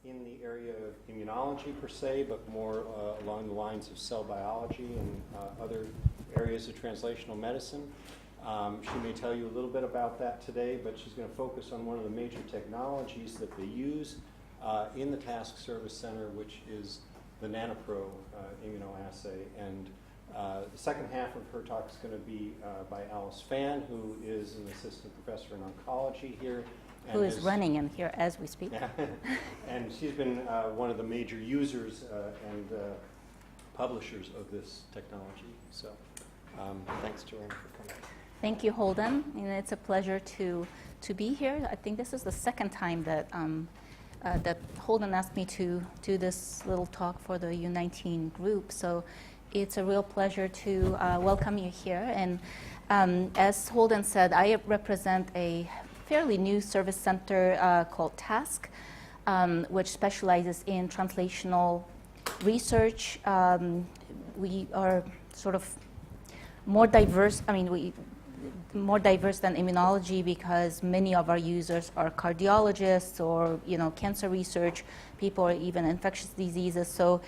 in the area of immunology per se, but more along the lines of cell biology and other areas of translational medicine. She may tell you a little bit about that today, but she's going to focus on one of the major technologies that they use in the Task Service Center, which is the NanoPro immunoassay. And the second half of her talk is going to be by Alice Fan, who is an assistant professor in oncology here. Who is running in here as we speak. Yeah. And she's been one of the major users and publishers of this technology. So thanks, Joanne, for coming. Thank you, Holden. And it's a pleasure to be here. I think this is the second time that that Holden asked me to do this little talk for the U19 group. So it's a real pleasure to welcome you here. And as Holden said, I represent a fairly new service center called TASK, which specializes in translational research. We are sort of more diverse. More diverse than immunology because many of our users are cardiologists or cancer research people or even infectious diseases. So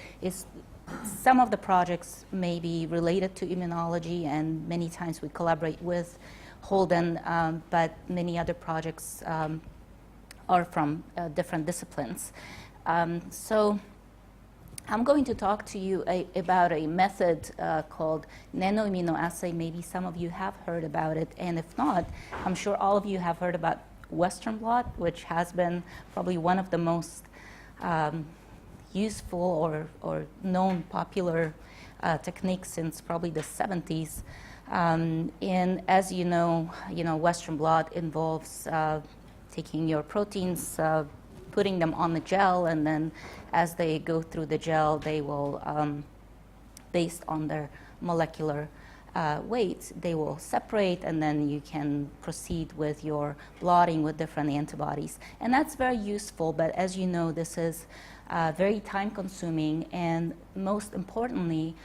some of the projects may be related to immunology, and many times we collaborate with Holden, but many other projects are from different disciplines. So I'm going to talk to you about a method called nanoimmunoassay. Maybe some of you have heard about it, and if not, I'm sure all of you have heard about Western blot, which has been probably one of the most useful or known popular techniques since probably the 70s. And as you know, Western blot involves taking your proteins, putting them on the gel, and then as they go through the gel, they will, based on their molecular weight, they will separate, and then you can proceed with your blotting with different antibodies. And that's very useful, but as you know, this is very time-consuming, and most importantly,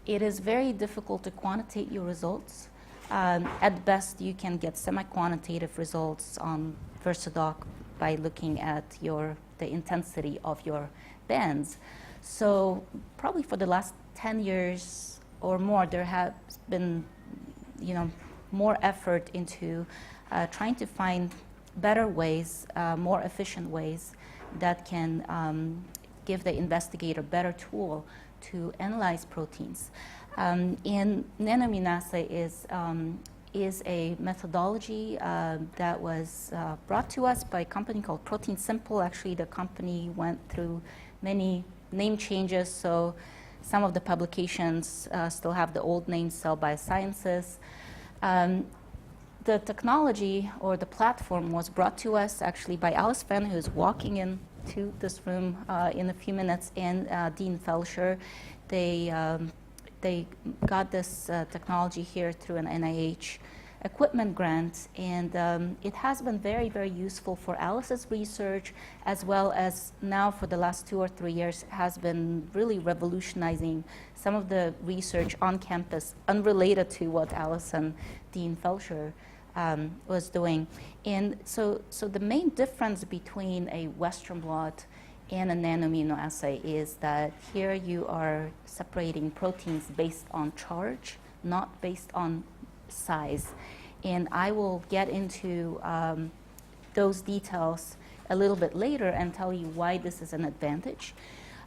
it is very difficult to quantitate your results. At best, you can get semi-quantitative results on VersaDoc by looking at the intensity of your bands. So probably for the last 10 years or more, there has been more effort into trying to find better ways, more efficient ways that can give the investigator better tool to analyze proteins. And nanoimmunoassay is a methodology that was brought to us by a company called Protein Simple. Actually, the company went through many name changes, so some of the publications still have the old name, Cell Biosciences. The technology or the platform was brought to us actually by Alice Fan, who's walking into this room in a few minutes, and Dean Felsher. They got this technology here through an NIH equipment grant, and it has been very, very useful for Alice's research, as well as now for the last 2 or 3 years has been really revolutionizing some of the research on campus unrelated to what Alice and Dean Felsher was doing. And so the main difference between a Western blot and a nanoimmunoassay is that here you are separating proteins based on charge, not based on size. And I will get into those details a little bit later and tell you why this is an advantage.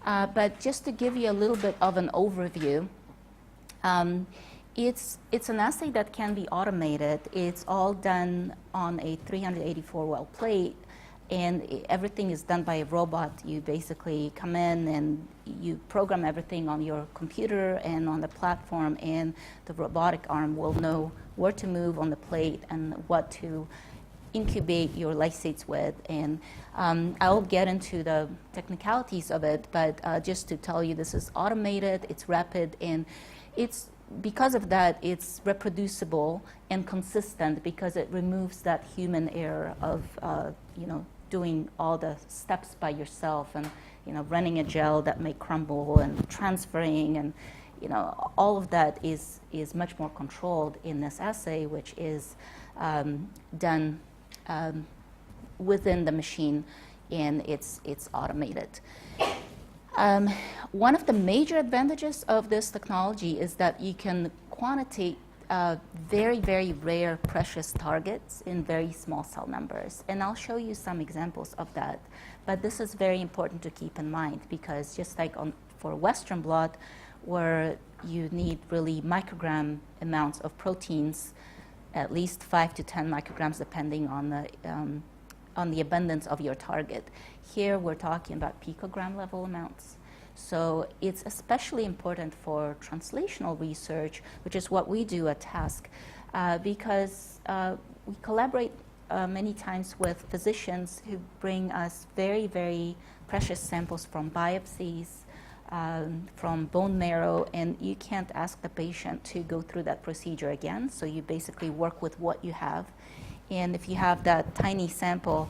But just to give you a little bit of an overview, it's an assay that can be automated. It's all done on a 384 well plate, and everything is done by a robot. You basically come in and you program everything on your computer and on the platform, and the robotic arm will know where to move on the plate and what to incubate your lysates with. And I'll get into the technicalities of it, but just to tell you, this is automated, it's rapid, and because of that, it's reproducible and consistent because it removes that human error of doing all the steps by yourself, and running a gel that may crumble and transferring, and all of that is much more controlled in this assay, which is done within the machine and it's automated. One of the major advantages of this technology is that you can quantitate very, very rare precious targets in very small cell numbers. And I'll show you some examples of that. But this is very important to keep in mind, because just like for Western blot, where you need really microgram amounts of proteins, at least 5 to 10 micrograms, depending on the abundance of your target. Here we're talking about picogram level amounts. So it's especially important for translational research, which is what we do at TASC, because we collaborate many times with physicians who bring us very, very precious samples from biopsies, from bone marrow, and you can't ask the patient to go through that procedure again. So you basically work with what you have. And if you have that tiny sample,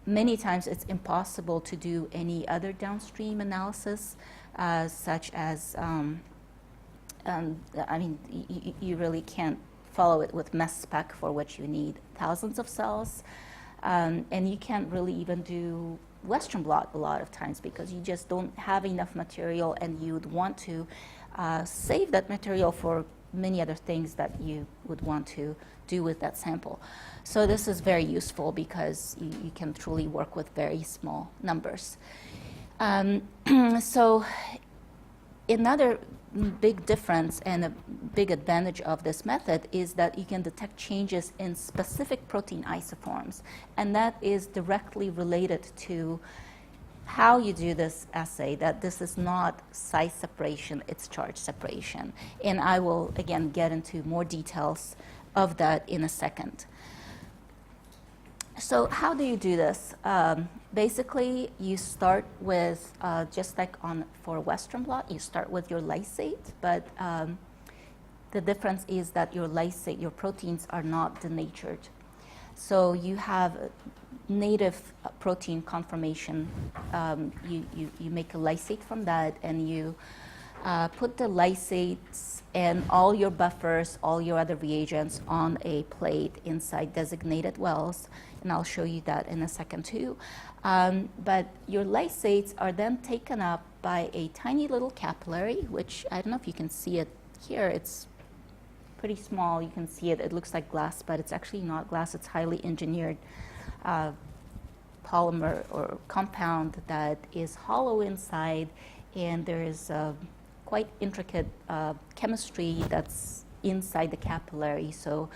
many times it's impossible to do any other downstream analysis, such as, you really can't follow it with mass spec, for which you need thousands of cells. And you can't really even do Western blot a lot of times, because you just don't have enough material, and you'd want to save that material for many other things that you would want to do with that sample. So this is very useful, because you can truly work with very small numbers. So another big difference and a big advantage of this method is that you can detect changes in specific protein isoforms, and that is directly related to how you do this assay, that this is not size separation, it's charge separation. And I will, again, get into more details of that in a second. So how do you do this? Basically, you start with, just like for Western blot, you start with your lysate, but the difference is that your lysate, your proteins are not denatured. So you have native protein conformation. You make a lysate from that, and you put the lysates and all your buffers, all your other reagents on a plate inside designated wells, and I'll show you that in a second too. But your lysates are then taken up by a tiny little capillary, which I don't know if you can see it here. It's pretty small. You can see it. It looks like glass, but it's actually not glass. It's highly engineered polymer or compound that is hollow inside, and there is quite intricate chemistry that's inside the capillary. So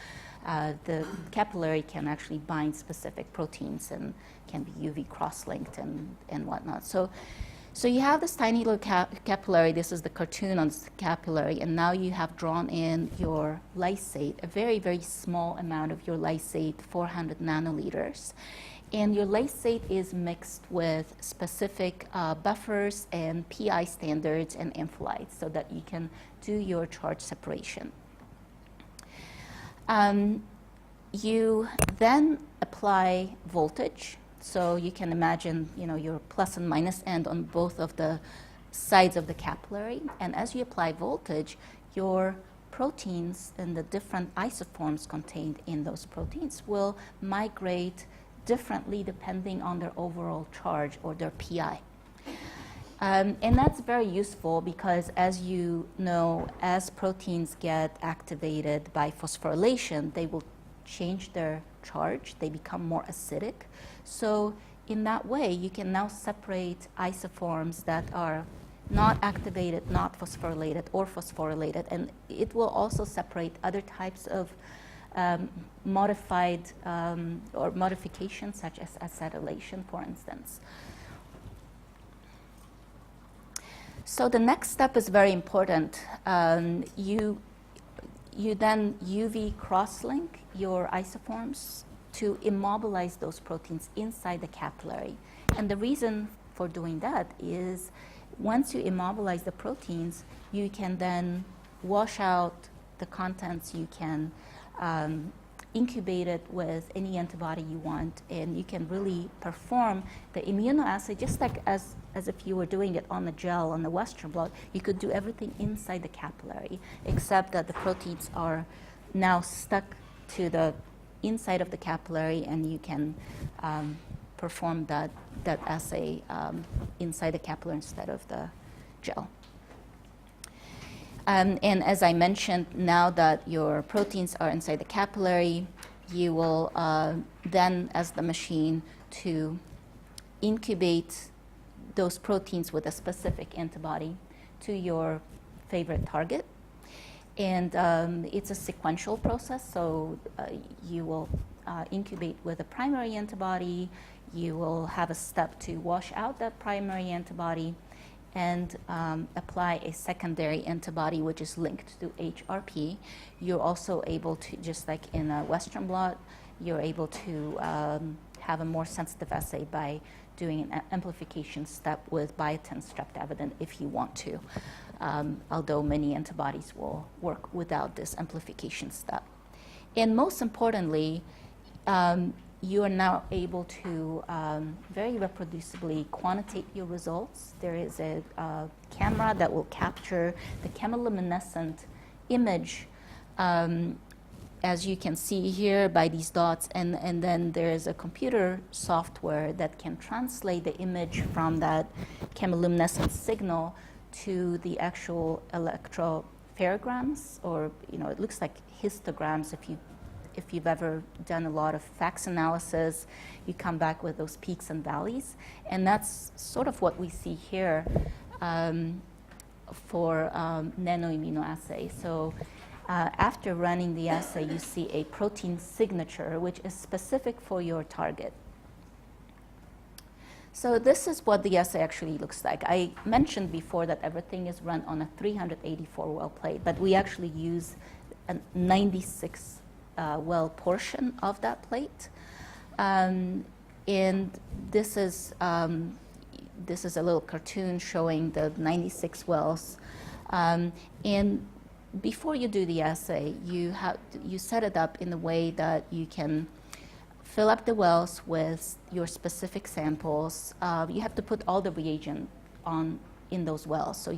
the capillary can actually bind specific proteins and can be UV cross-linked and whatnot. So you have this tiny little capillary. This is the cartoon on this capillary, and now you have drawn in your lysate, a very, very small amount of your lysate, 400 nanoliters. And your lysate is mixed with specific buffers and PI standards and ampholytes, so that you can do your charge separation. You then apply voltage. So you can imagine, your plus and minus end on both of the sides of the capillary. And as you apply voltage, your proteins and the different isoforms contained in those proteins will migrate differently depending on their overall charge or their PI. And that's very useful, because as you know, as proteins get activated by phosphorylation, they will change their charge. They become more acidic. So in that way, you can now separate isoforms that are not activated, not phosphorylated, or phosphorylated. And it will also separate other types of modified or modifications, such as acetylation, for instance. So the next step is very important. You then UV cross-link your isoforms to immobilize those proteins inside the capillary. And the reason for doing that is, once you immobilize the proteins, you can then wash out the contents. You can incubate it with any antibody you want, and you can really perform the immunoassay just like as if you were doing it on the gel on the Western blot. You could do everything inside the capillary, except that the proteins are now stuck to the inside of the capillary, and you can perform that assay inside the capillary instead of the gel. And as I mentioned, now that your proteins are inside the capillary, you will then ask the machine to incubate those proteins with a specific antibody to your favorite target. And it's a sequential process, so you will incubate with a primary antibody, you will have a step to wash out that primary antibody, and apply a secondary antibody which is linked to HRP. You're also able to, just like in a Western blot, you're able to have a more sensitive assay by doing an amplification step with biotin streptavidin if you want to, although many antibodies will work without this amplification step. And most importantly, you are now able to very reproducibly quantitate your results. There is a camera that will capture the chemiluminescent image, as you can see here by these dots, and then there is a computer software that can translate the image from that chemiluminescent signal to the actual electropherograms, or it looks like histograms. If you've ever done a lot of FACS analysis, you come back with those peaks and valleys. And that's sort of what we see here for nanoimmunoassay. So after running the assay, you see a protein signature, which is specific for your target. So this is what the assay actually looks like. I mentioned before that everything is run on a 384 well plate, but we actually use a 96 well portion of that plate, and this is a little cartoon showing the 96 wells. And before you do the assay, you set it up in a way that you can fill up the wells with your specific samples. You have to put all the reagent in those wells. So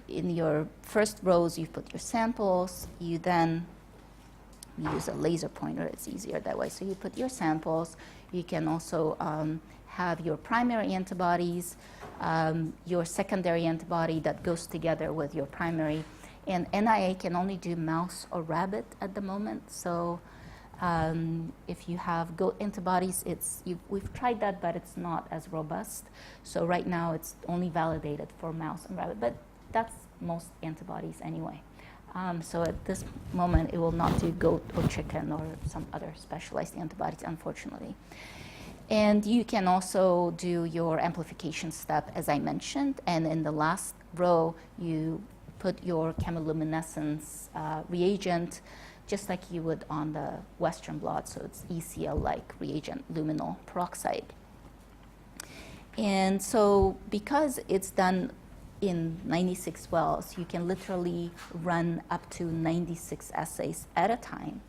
in your first rows, you put your samples. You then use a laser pointer, it's easier that way. So you put your samples. You can also have your primary antibodies, your secondary antibody that goes together with your primary. And NIA can only do mouse or rabbit at the moment. So if you have goat antibodies, we've tried that, but it's not as robust. So right now it's only validated for mouse and rabbit, but that's most antibodies anyway. So at this moment, it will not do goat or chicken or some other specialized antibodies, unfortunately. And you can also do your amplification step, as I mentioned. And in the last row, you put your chemiluminescence reagent, just like you would on the Western blot. So it's ECL-like reagent, luminol peroxide. And so because it's done in 96 wells, you can literally run up to 96 assays at a time,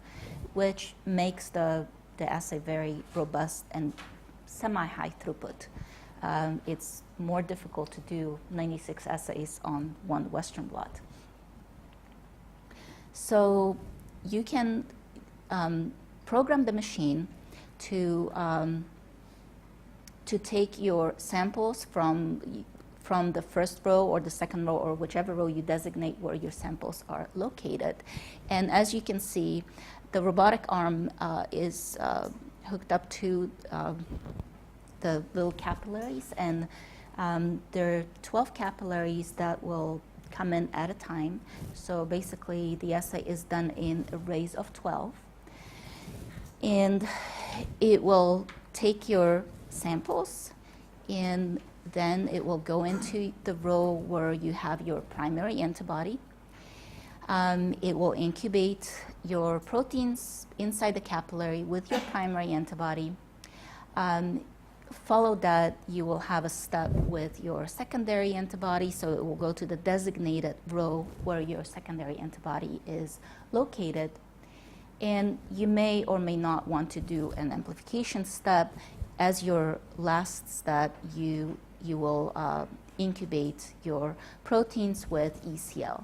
which makes the assay very robust and semi-high throughput. It's more difficult to do 96 assays on one Western blot. So you can program the machine to take your samples from the first row or the second row or whichever row you designate where your samples are located. And as you can see, the robotic arm is hooked up to the little capillaries, and there are 12 capillaries that will come in at a time. So basically the assay is done in arrays of 12. And it will take your samples, and then it will go into the row where you have your primary antibody. It will incubate your proteins inside the capillary with your primary antibody. Follow that, you will have a step with your secondary antibody, so it will go to the designated row where your secondary antibody is located. And you may or may not want to do an amplification step. As your last step, you will incubate your proteins with ECL.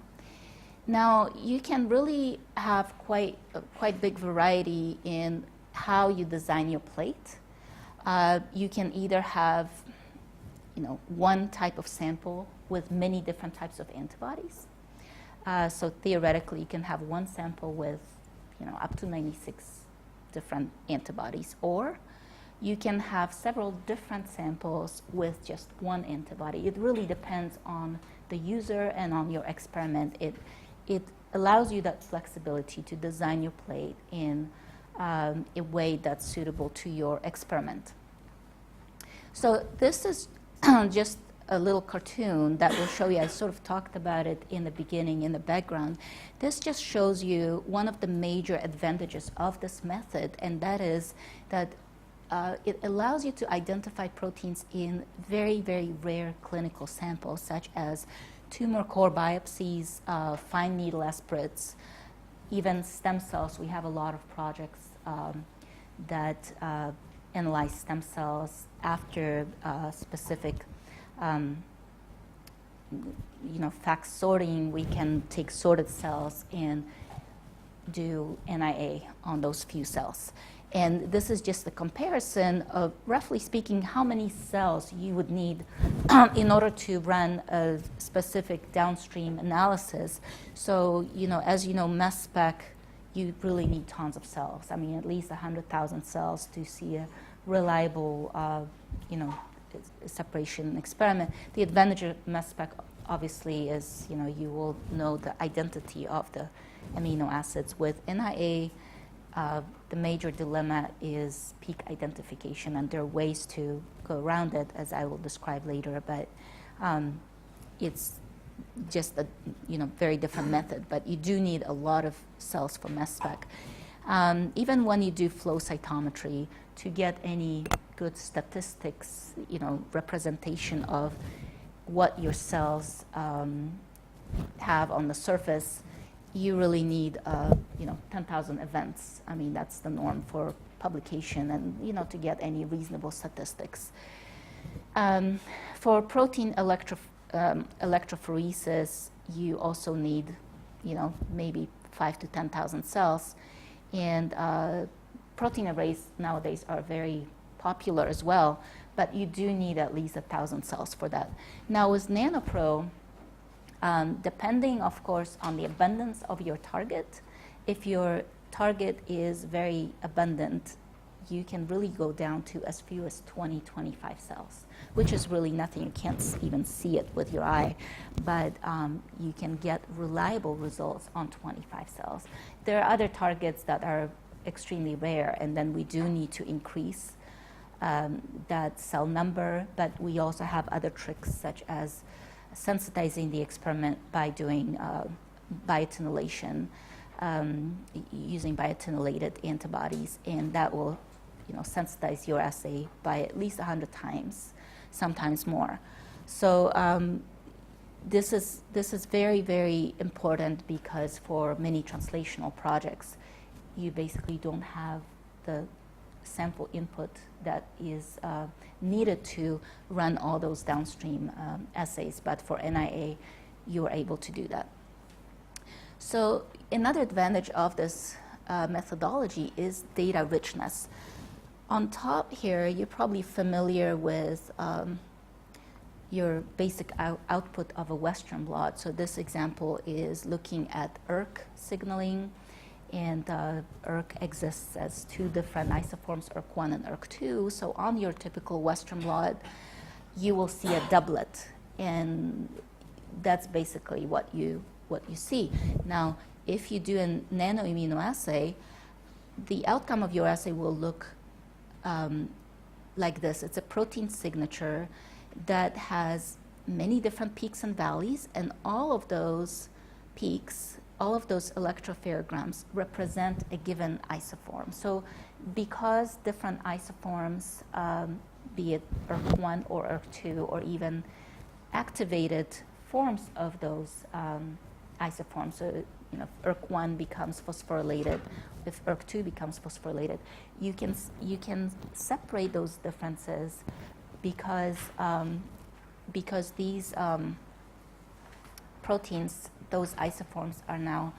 Now, you can really have quite big variety in how you design your plate. You can either have, one type of sample with many different types of antibodies. So theoretically, you can have one sample with, up to 96 different antibodies, or you can have several different samples with just one antibody. It really depends on the user and on your experiment. It allows you that flexibility to design your plate in a way that's suitable to your experiment. So this is just a little cartoon that will show you. I sort of talked about it in the beginning, in the background. This just shows you one of the major advantages of this method, and that is that it allows you to identify proteins in very, very rare clinical samples, such as tumor core biopsies, fine needle aspirates, even stem cells. We have a lot of projects that analyze stem cells after specific FACS sorting. We can take sorted cells and do NIA on those few cells. And this is just a comparison of, roughly speaking, how many cells you would need in order to run a specific downstream analysis. So, as you know, mass spec, you really need tons of cells. I mean, at least 100,000 cells to see a reliable, separation experiment. The advantage of mass spec, obviously, is, you will know the identity of the amino acids. With NIA, the major dilemma is peak identification, and there are ways to go around it, as I will describe later, but it's just a very different method. But you do need a lot of cells for mass spec. Even when you do flow cytometry, to get any good statistics, representation of what your cells have on the surface, you really need 10,000 events. I mean, that's the norm for publication and to get any reasonable statistics. For protein electrophoresis, you also need maybe 5,000 to 10,000 cells, and protein arrays nowadays are very popular as well, but you do need at least 1,000 cells for that. Now with NanoPro, depending, of course, on the abundance of your target, if your target is very abundant, you can really go down to as few as 20, 25 cells, which is really nothing. You can't even see it with your eye, but you can get reliable results on 25 cells. There are other targets that are extremely rare, and then we do need to increase that cell number, but we also have other tricks, such as sensitizing the experiment by doing biotinylation, using biotinylated antibodies, and that will sensitize your assay by at least 100 times, sometimes more. So this is very, very important, because for many translational projects, you basically don't have the sample input that is needed to run all those downstream assays. But for NIA, you are able to do that. So another advantage of this methodology is data richness. On top here, you're probably familiar with your basic output of a Western blot. So this example is looking at ERK signaling, and ERK exists as two different isoforms, ERK1 and ERK2. So on your typical Western blot, you will see a doublet, and that's basically what you see. Now, if you do a nanoimmunoassay, the outcome of your assay will look like this. It's a protein signature that has many different peaks and valleys, and all of those peaks, all of those electropherograms represent a given isoform. So because different isoforms, be it ERK1 or ERK2, or even activated forms of those isoforms, so if ERK1 becomes phosphorylated, if ERK2 becomes phosphorylated, you can separate those differences because these proteins, those isoforms, are now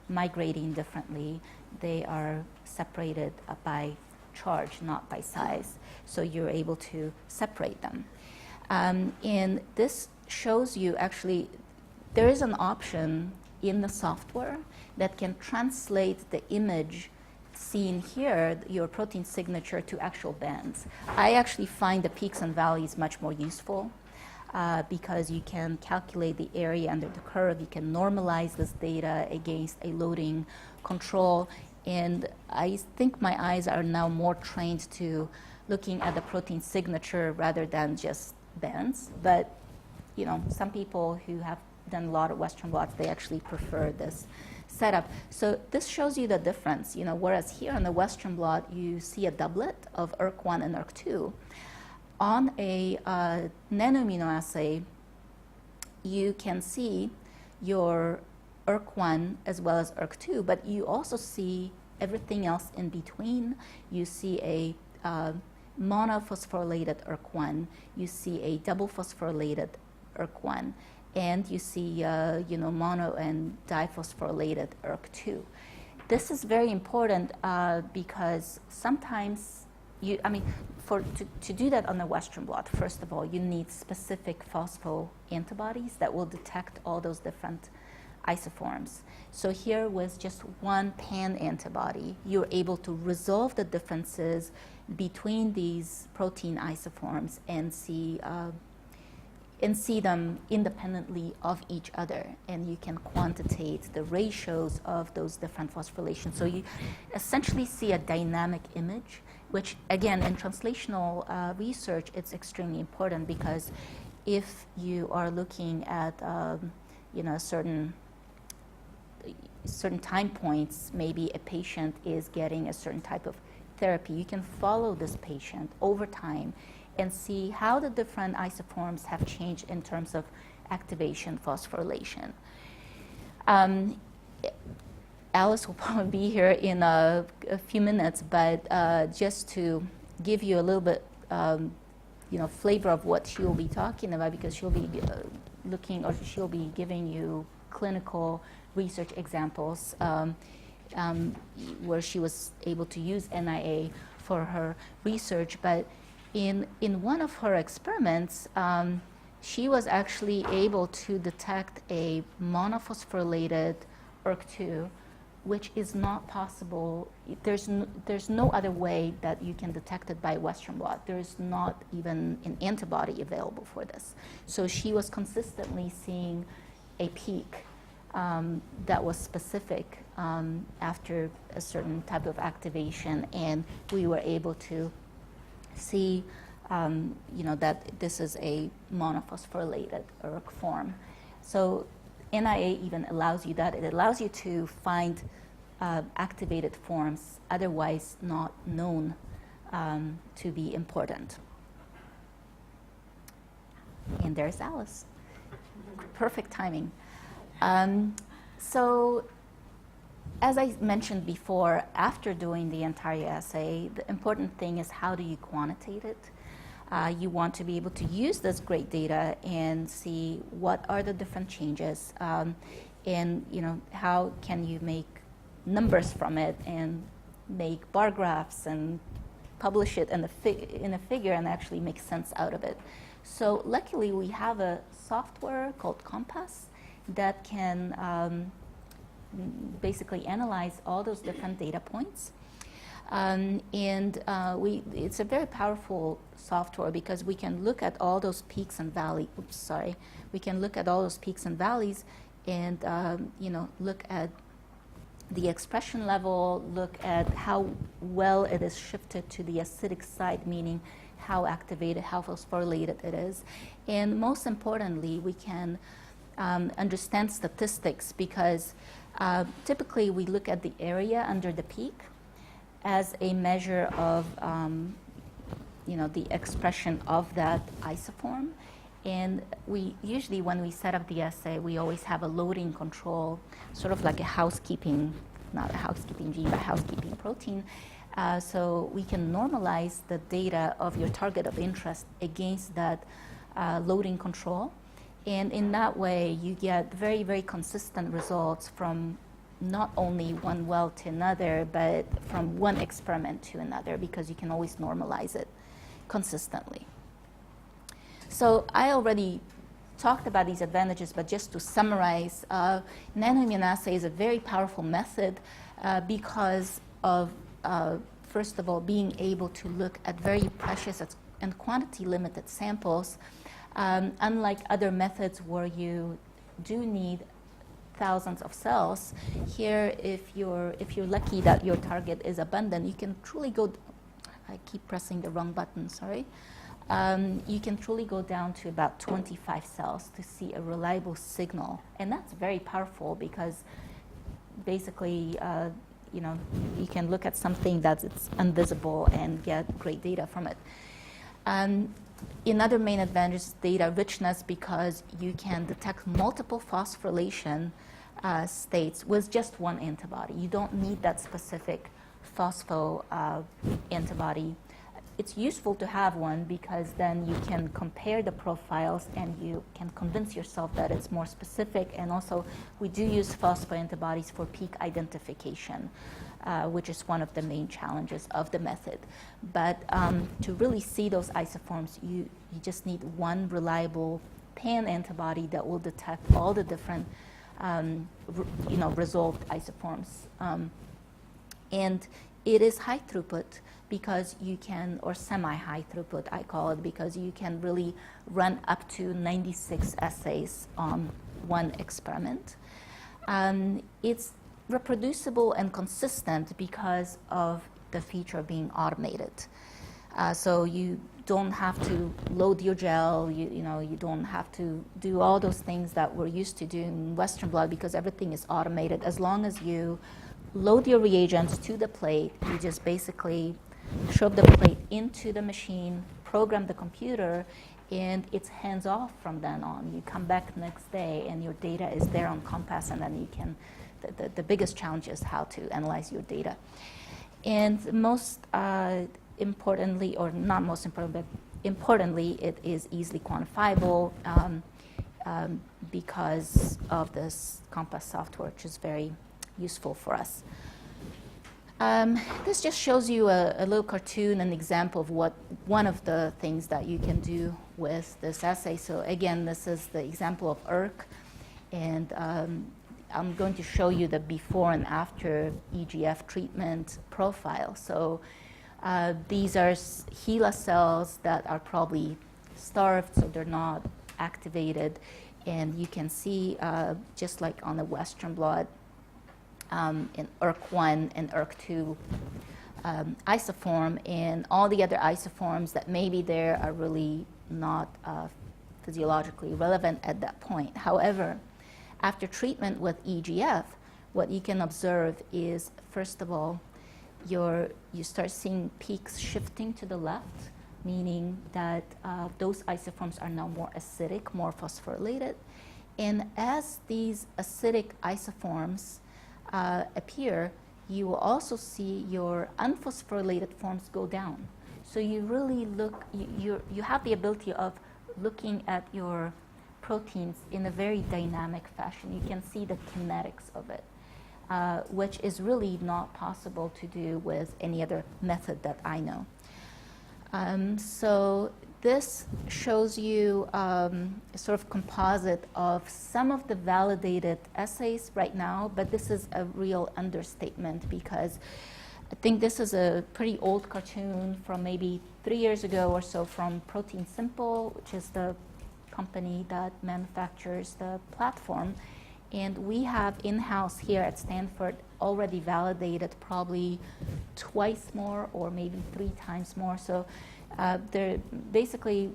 migrating differently. They are separated by charge, not by size. So you're able to separate them. And this shows you actually, there is an option in the software that can translate the image seen here, your protein signature, to actual bands. I actually find the peaks and valleys much more useful because you can calculate the area under the curve, you can normalize this data against a loading control, and I think my eyes are now more trained to looking at the protein signature rather than just bands. But you know, some people who have done a lot of Western blots, they actually prefer this setup. So this shows you the difference, you know, whereas here on the Western blot, you see a doublet of ERK1 and ERK2. On a nanoimmunoassay, you can see your ERK1 as well as ERK2, but you also see everything else in between. You see a monophosphorylated ERK1, you see a double phosphorylated ERK1, and you see mono and diphosphorylated ERK2. This is very important because sometimes to do that on the Western blot, first of all, you need specific phospho antibodies that will detect all those different isoforms. So here with just one pan antibody, you're able to resolve the differences between these protein isoforms and see them independently of each other, and you can quantitate the ratios of those different phosphorylations. So you essentially see a dynamic image, which again in translational research it's extremely important, because if you are looking at certain time points, maybe a patient is getting a certain type of therapy, you can follow this patient over time and see how the different isoforms have changed in terms of activation phosphorylation. Alice will probably be here in a few minutes, but just to give you a little bit flavor of what she will be talking about, because she'll be she'll be giving you clinical research examples where she was able to use NIA for her research. But in one of her experiments, she was actually able to detect a monophosphorylated ERK2, which is not possible. There's no other way that you can detect it by Western blot. There's not even an antibody available for this. So she was consistently seeing a peak that was specific after a certain type of activation, and we were able to see that this is a monophosphorylated ERK form. So NIA even allows you that. It allows you to find activated forms otherwise not known to be important. And there's Alice. Perfect timing. So as I mentioned before, after doing the entire assay, the important thing is how do you quantitate it? You want to be able to use this great data and see what are the different changes, and how can you make numbers from it and make bar graphs and publish it in a figure and actually make sense out of it. So luckily we have a software called Compass that can basically analyze all those different data points. It's a very powerful software because we can look at all those peaks and valleys. We can look at all those peaks and valleys and look at the expression level, look at how well it is shifted to the acidic side, meaning how activated, how phosphorylated it is. And most importantly, we can understand statistics, because typically we look at the area under the peak as a measure of the expression of that isoform. And we usually, when we set up the assay, we always have a loading control, sort of like a housekeeping, not a housekeeping gene, but housekeeping protein. So we can normalize the data of your target of interest against that loading control. And in that way, you get very, very consistent results from not only one well to another, but from one experiment to another, because you can always normalize it consistently. So I already talked about these advantages, but just to summarize, nanoimmunoassay is a very powerful method because of, first of all, being able to look at very precious and quantity-limited samples, unlike other methods where you do need thousands of cells. Here, if you're lucky that your target is abundant, you can truly go. I keep pressing the wrong button. Sorry. You can truly go down to about 25 cells to see a reliable signal, and that's very powerful because basically, you can look at something that's invisible and get great data from it. Another main advantage is data richness, because you can detect multiple phosphorylation states with just one antibody. You don't need that specific phospho antibody. It's useful to have one because then you can compare the profiles and you can convince yourself that it's more specific. And also, we do use phospho antibodies for peak identification, which is one of the main challenges of the method. But to really see those isoforms, you just need one reliable pan antibody that will detect all the different resolved isoforms. And it is high throughput because you can, or semi-high throughput I call it, because you can really run up to 96 assays on one experiment. It's reproducible and consistent because of the feature being automated. So you don't have to load your gel, you don't have to do all those things that we're used to doing in Western blot, because everything is automated. As long as you load your reagents to the plate, you just basically shove the plate into the machine, program the computer, and it's hands off from then on. You come back next day and your data is there on Compass, and then you can, the biggest challenge is how to analyze your data. And most importantly, or not most important, but importantly, it is easily quantifiable because of this Compass software, which is very useful for us. This just shows you a little cartoon, an example of one of the things that you can do with this assay. So again, this is the example of ERK, and I'm going to show you the before and after EGF treatment profile. So these are HeLa cells that are probably starved, so they're not activated, and you can see just like on the Western blot, in ERK1 and ERK2 isoform, and all the other isoforms that may be there are really not physiologically relevant at that point. However, after treatment with EGF, what you can observe is, first of all, you start seeing peaks shifting to the left, meaning that those isoforms are now more acidic, more phosphorylated. And as these acidic isoforms appear, you will also see your unphosphorylated forms go down. So you really you have the ability of looking at your proteins in a very dynamic fashion. You can see the kinetics of it, which is really not possible to do with any other method that I know. So this shows you a sort of composite of some of the validated assays right now, but this is a real understatement because I think this is a pretty old cartoon from maybe 3 years ago or so from Protein Simple, which is the company that manufactures the platform. And we have in-house here at Stanford already validated probably twice more or maybe 3 times more. So they're basically,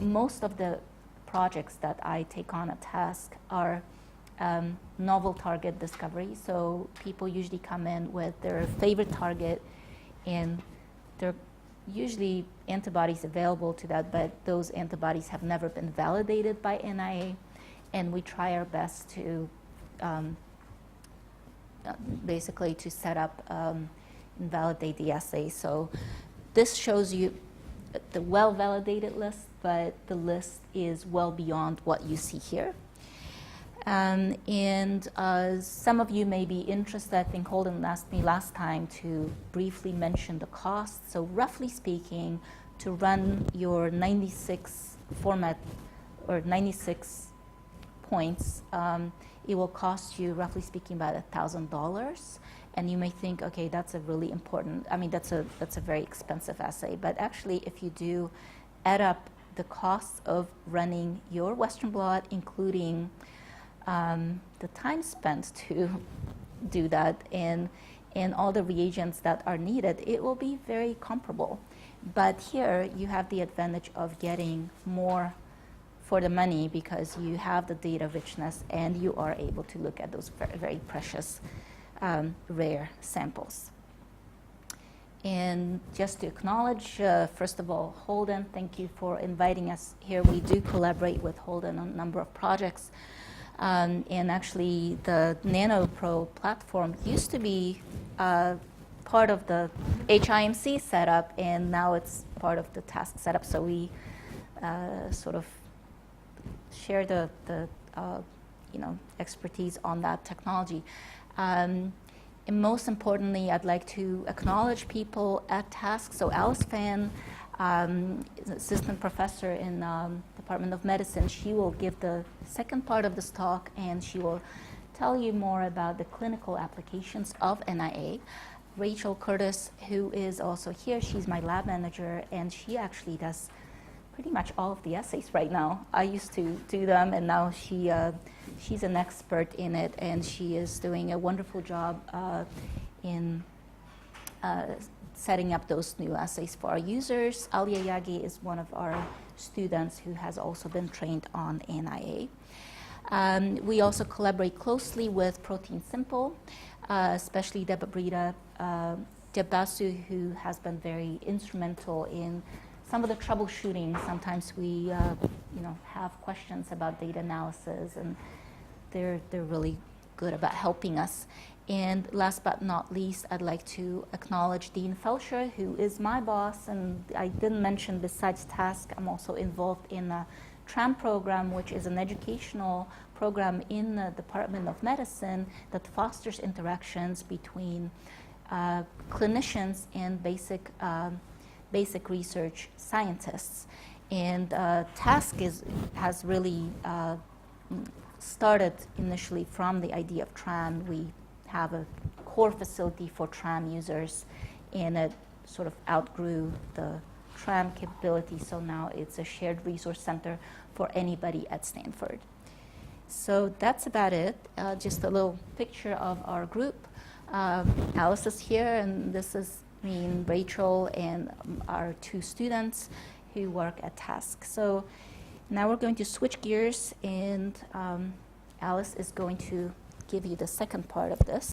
most of the projects that I take on a task are novel target discovery. So people usually come in with their favorite target, and there are usually antibodies available to that, but those antibodies have never been validated by NIA, and we try our best to basically to set up and validate the assay. So this shows you the well-validated list, but the list is well beyond what you see here. And some of you may be interested. I think Holden asked me last time to briefly mention the cost. So roughly speaking, to run your 96 format or 96 points, it will cost you, roughly speaking, about $1,000. And you may think, okay, that's a really important, I mean, that's a very expensive assay. But actually, if you do add up the costs of running your Western blot, including the time spent to do that and all the reagents that are needed, it will be very comparable. But here you have the advantage of getting more for the money because you have the data richness and you are able to look at those very, very precious, rare samples. And just to acknowledge, first of all, Holden, thank you for inviting us here. We do collaborate with Holden on a number of projects. And actually, the NanoPro platform used to be part of the HIMC setup, and now it's part of the task setup. So we sort of share the expertise on that technology. And most importantly, I'd like to acknowledge people at task. So Alice Fan, is an assistant professor in Department of Medicine. She will give the second part of this talk, and she will tell you more about the clinical applications of NIA. Rachel Curtis, who is also here, she's my lab manager, and she actually does pretty much all of the assays right now. I used to do them, and now she's an expert in it, and she is doing a wonderful job in setting up those new assays for our users. Alia Yagi is one of our students who has also been trained on NIA. We also collaborate closely with Protein Simple, especially Debabrita Debasu, who has been very instrumental in some of the troubleshooting. Sometimes we have questions about data analysis, and they're really good about helping us. And last but not least, I'd like to acknowledge Dean Felcher, who is my boss. And I didn't mention, besides task, I'm also involved in a TRAM program, which is an educational program in the Department of Medicine that fosters interactions between clinicians and basic research scientists. And task has really started initially from the idea of TRAM. We have a core facility for TRAM users, and it sort of outgrew the TRAM capability, so now it's a shared resource center for anybody at Stanford. So that's about it. Just a little picture of our group. Alice is here, and this is me and Rachel and our two students who work at Task. So now we're going to switch gears, and Alice is going to give you the second part of this.